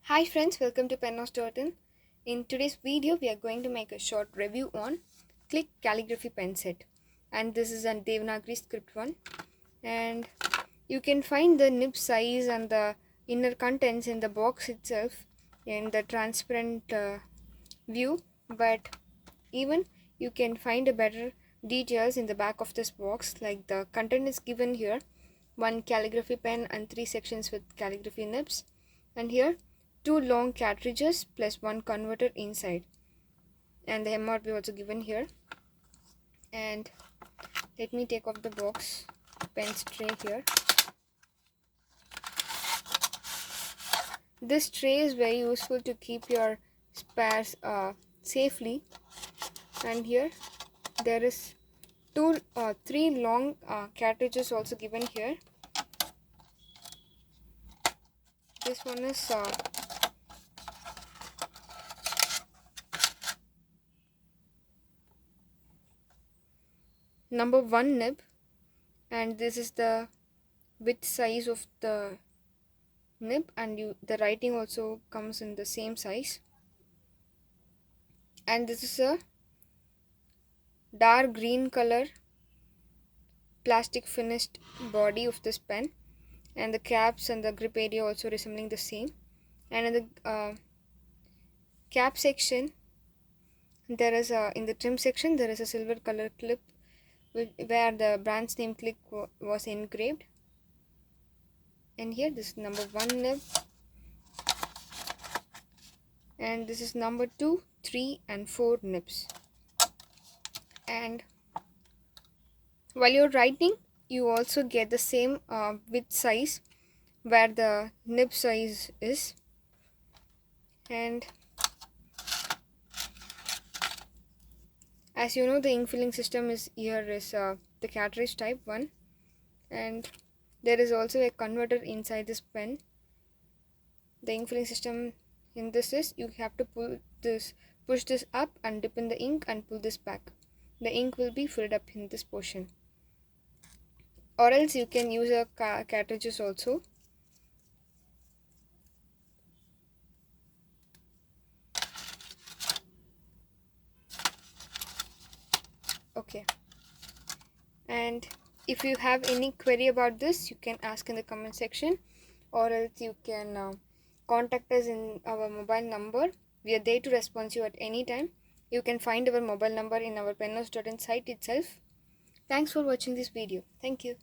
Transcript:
Hi friends, welcome to pennos.in. In today's video, we are going to make a short review on Click Calligraphy pen set. And this is a Devanagari Sript one. And you can find the nib size and the inner contents in the box itself in the transparent view. But even you can find a better details in the back of this box, like the content is given here. One calligraphy pen and 3 sections with calligraphy nibs. And here 2 long cartridges plus 1 converter inside, and the MRP also given here. And let me take off the box pen tray here. This tray is very useful to keep your spares safely. And here there is 3 long cartridges also given here. This one is number 1 nib, and this is the width size of the nib, and the writing also comes in the same size. And this is a dark green color plastic finished body of this pen, and the caps and the grip area also resembling the same. And in the cap section, there is in the trim section there is a silver color clip where the brand's name Click was engraved. And here this is number 1 nib, and this is number 2, 3 and 4 nibs. And while you're writing, you also get the same width size where the nib size is. And as you know, the ink filling system is the cartridge type 1, and there is also a converter inside this pen. The ink filling system in this is you have to push this up and dip in the ink and pull this back. The ink will be filled up in this portion, or else you can use a cartridges also. Okay, and if you have any query about this, you can ask in the comment section, or else you can contact us in our mobile number. We are there to respond to you at any time. You can find our mobile number in our pennos.in site itself. Thanks for watching this video. Thank you.